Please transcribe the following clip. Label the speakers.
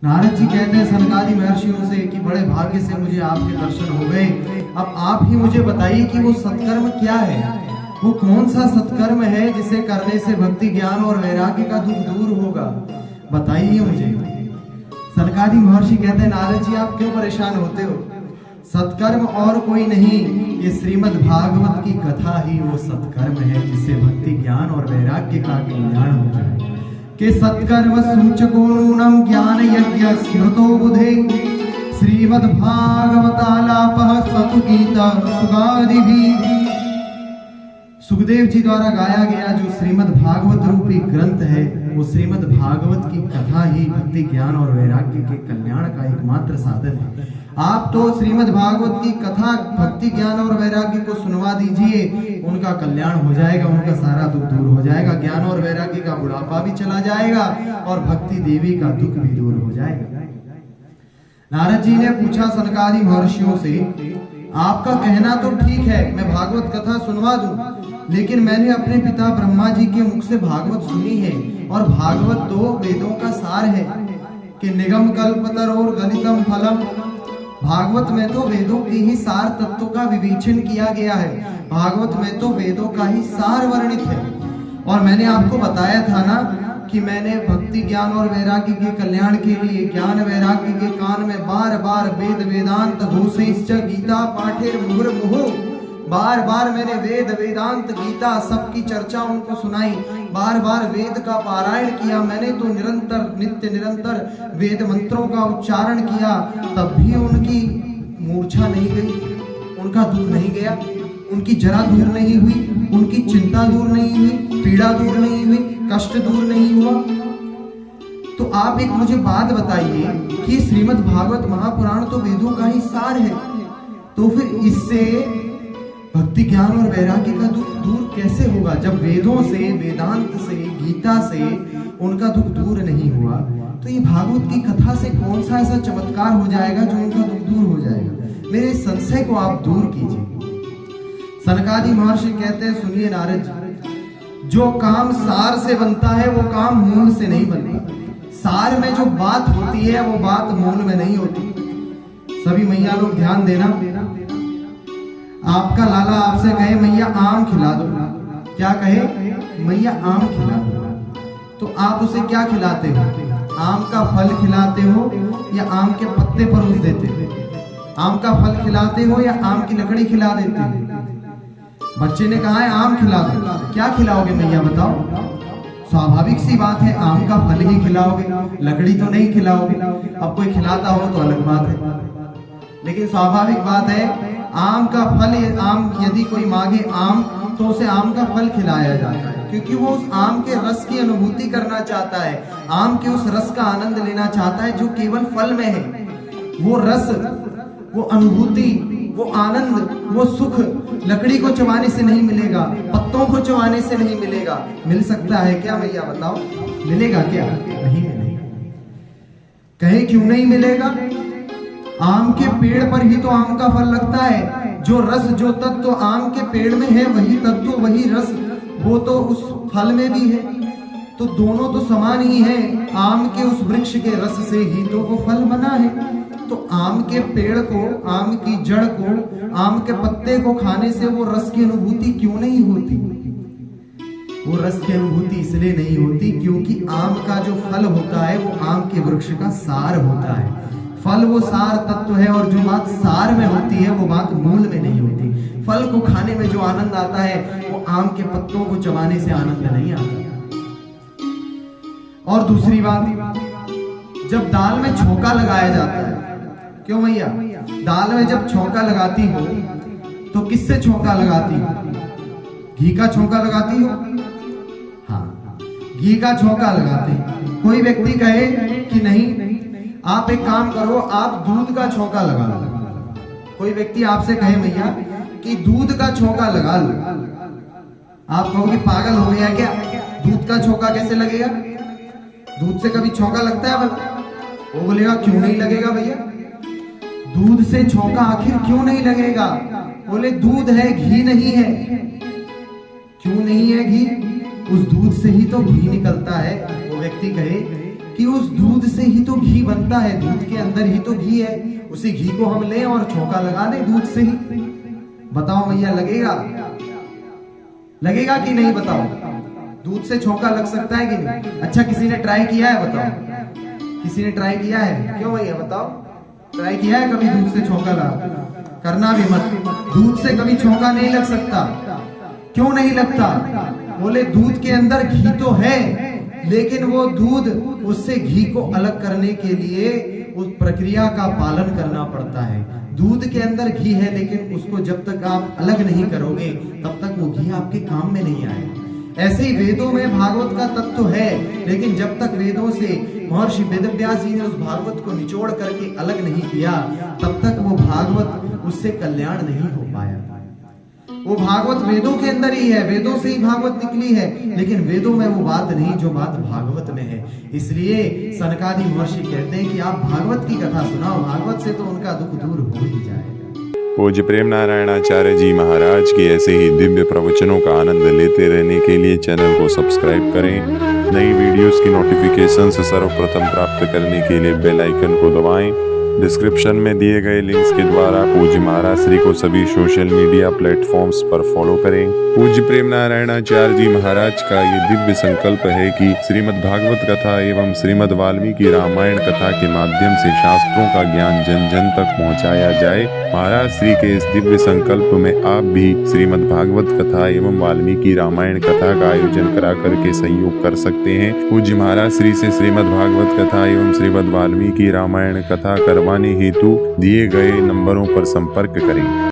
Speaker 1: नारद जी कहते हैं सनकादि महर्षियों से कि बड़े भाग्य से मुझे आपके दर्शन हो गए। अब आप ही मुझे बताइए कि वो सत्कर्म क्या है, वो कौन सा सत्कर्म है जिसे करने से भक्ति ज्ञान और वैराग्य का दुख दूर होगा, बताइए मुझे। सनकादि महर्षि कहते हैं नारद जी आप क्यों परेशान होते हो, सत्कर्म और कोई नहीं, ये श्रीमद् भागवत की कथा ही वो सत्कर्म है जिससे भक्ति ज्ञान और वैराग्य का कल्याण हो जाए। कि सत्कर्म सूचको नूनम ज्ञान यज्ञ स्मृतो बुधे श्रीमद् भागवतालापः सतु गीता सुगादिभिः। सुखदेव जी द्वारा गाया गया जो श्रीमद् भागवत रूपी ग्रंथ है वो श्रीमद् भागवत की कथा ही भक्ति ज्ञान और वैराग्य के कल्याण का एकमात्र साधन है। आप तो श्रीमद् भागवत की कथा भक्ति ज्ञान और वैराग्य को सुनवा दीजिए, उनका कल्याण हो जाएगा, उनका सारा दुख दूर हो जाएगा, ज्ञान और वैराग्य का बुढ़ापा भी चला जाएगा और भक्ति देवी का दुख भी दूर हो जाएगा। नारद जी ने पूछा सनकादि महर्षियों से, आपका कहना तो ठीक है, मैं भागवत कथा सुनवा दूं, लेकिन मैंने अपने पिता ब्रह्मा जी के मुख से भागवत सुनी है और भागवत तो वेदों का सार है कि निगम कल्पतरोर गलितम फलम। भागवत में तो वेदों के ही सार तत्वों का विवेचन किया गया है, भागवत में तो वेदों का ही सार वर्णित है। और मैंने आपको बताया था ना कि मैंने भक्ति ज्ञान और वैराग्य के कल्याण के लिए ज्ञान वैराग्य के कान में बार बार वेद वेदांत घोषिश्च गीता पाठेर मुहुर्मुहुः, बार बार मैंने वेद वेदांत गीता सबकी चर्चा उनको सुनाई, बार बार वेद का पारायण किया मैंने, तो निरंतर नित्य निरंतर वेद मंत्रों का उच्चारण किया, तब भी उनकी मूर्छा नहीं गई, उनका दुख नहीं गया, उनकी जरा दूर नहीं हुई, उनकी चिंता दूर नहीं हुई, पीड़ा दूर नहीं हुई, कष्ट दूर नहीं हुआ। तो आप एक मुझे बात बताइए कि श्रीमद् भागवत महापुराण तो वेदों का ही सार है, तो फिर इससे भक्ति ज्ञान और वैराग्य का दुख दूर कैसे होगा? जब वेदों से वेदांत से गीता से उनका दुख दूर नहीं हुआ तो ये भागवत की कथा से कौन सा ऐसा चमत्कार हो जाएगा जो उनका दुख दूर हो जाएगा? मेरे संशय को आप दूर कीजिए। सनकादि महर्षि कहते हैं सुनिए नारद जी, जो काम सार से बनता है वो काम मूल से नहीं बनता। सार में जो बात होती है वो बात मूल में नहीं होती। सभी मैया लोग ध्यान देना, आपका लाला आपसे कहे मैया आम खिला दो, क्या कहे? मैया आम खिला दो, तो आप उसे क्या खिलाते हो? आम का फल खिलाते हो या आम के पत्ते परोस देते हो? आम का फल खिलाते हो या आम की लकड़ी खिला देते हो? बच्चे ने कहा है आम खिला दो, क्या खिलाओगे मैया बताओ? स्वाभाविक सी बात है आम का फल ही खिलाओगे, लकड़ी तो नहीं खिलाओगे। अब कोई खिलाता हो तो अलग बात है, लेकिन स्वाभाविक बात है आम का फल, आम यदि कोई मांगे आम तो उसे आम का फल खिलाया जाता है, क्योंकि वो उस आम के रस की अनुभूति करना चाहता है, आम के उस रस का आनंद लेना चाहता है जो केवल फल में है। वो रस, वो अनुभूति, वो आनंद, वो सुख लकड़ी को चबाने से नहीं मिलेगा, पत्तों को चबाने से नहीं मिलेगा। मिल सकता है क्या भैया बताओ? मिलेगा क्या? नहीं मिलेगा। कहे क्यों नहीं मिलेगा? आम के पेड़ पर ही तो आम का फल लगता है, जो रस जो तत्व आम के पेड़ में है वही तत्व वही रस वो तो उस फल में भी है, तो दोनों तो समान ही है। आम के उस वृक्ष के रस से ही तो वो फल बना है, तो आम के पेड़ को, आम की जड़ को, आम के पत्ते को खाने से वो रस की अनुभूति क्यों नहीं होती? वो रस की अनुभूति इसलिए नहीं होती क्योंकि आम का जो फल होता है वो आम के वृक्ष का सार होता है। फल वो सार तत्व है और जो बात सार में होती है वो बात मूल में नहीं होती। फल को खाने में जो आनंद आता है वो आम के पत्तों को चबाने से आनंद नहीं आता। और दूसरी बात, जब दाल में छौंका लगाया जाता है, क्यों भैया? दाल में जब छौंका लगाती हो तो किससे छौंका लगाती हो? घी का छौंका लगाती हो? हाँ, घी का छौंका लगाते हैं। कोई व्यक्ति कहे कि नहीं आप एक काम करो, आप दूध का छौंका लगा लो। कोई व्यक्ति आपसे कहे भैया कि दूध का छौंका लगा लो, आप कहोगे पागल हो गया क्या? दूध का छौंका कैसे लगेगा? दूध से कभी छौंका लगता है भला? वो बोलेगा क्यों नहीं लगेगा भैया, दूध से छौंका आखिर क्यों नहीं लगेगा? बोले दूध है, घी नहीं है। क्यों नहीं है घी? उस दूध से ही तो घी निकलता है। वो व्यक्ति कहे कि उस दूध से ही तो घी बनता है, दूध के अंदर ही तो घी है, उसी घी को हम लें और छौंका लगा दें दूध से ही। बताओ भैया, लगेगा कि नहीं? बताओ, दूध से छौंका लग सकता है कि नहीं? अच्छा, किसी ने ट्राई किया है? बताओ, किसी ने ट्राई किया है? क्यों भैया बताओ, ट्राई किया है कभी दूध से छौंका लगा? करना भी मत, दूध से कभी छौंका नहीं लग सकता। क्यों नहीं लगता? बोले दूध के अंदर घी तो है, लेकिन वो दूध, उससे घी को अलग करने के लिए उस प्रक्रिया का पालन करना पड़ता है। दूध के अंदर घी है, लेकिन उसको जब तक आप अलग नहीं करोगे तब तक वो घी आपके काम में नहीं आएगा। ऐसे ही वेदों में भागवत का तत्व है, लेकिन जब तक वेदों से महर्षि वेदव्यास जी ने उस भागवत को निचोड़ करके अलग नहीं किया, तब तक वो भागवत, उससे कल्याण नहीं हो पाया। वो भागवत वेदों के अंदर ही है, वेदों से ही भागवत निकली है, लेकिन वेदों में वो बात नहीं जो बात भागवत में है। इसलिए सनकादि महर्षि कहते हैं कि आप भागवत की कथा सुनाओ, भागवत से तो उनका दुख दूर हो ही जाएगा।
Speaker 2: पूज्य प्रेम नारायणाचार्य जी महाराज की ऐसे ही दिव्य प्रवचनों का आनंद लेते रहने के लिए चैनल को सब्सक्राइब करें। नई वीडियोस की नोटिफिकेशन से सर्वप्रथम प्राप्त करने के लिए बेल आइकन को दबाएं। डिस्क्रिप्शन में दिए गए लिंक्स के द्वारा पूज्य महाराज श्री को सभी सोशल मीडिया प्लेटफॉर्म्स पर फॉलो करें। पूज्य प्रेम नारायणाचार्य जी महाराज का ये दिव्य संकल्प है कि श्रीमद् भागवत कथा एवं श्रीमद् वाल्मीकि रामायण कथा के माध्यम से शास्त्रों का ज्ञान जन जन तक पहुंचाया जाए। महाराज श्री के इस दिव्य संकल्प में आप भी श्रीमद् भागवत कथा एवं वाल्मीकि रामायण कथा का आयोजन करा करके सहयोग कर सकते हैं। पूज्य महाराज श्री से श्रीमद् भागवत कथा एवं श्रीमद् वाल्मीकि रामायण कथा करवाने हेतु दिए गए नंबरों पर संपर्क करें।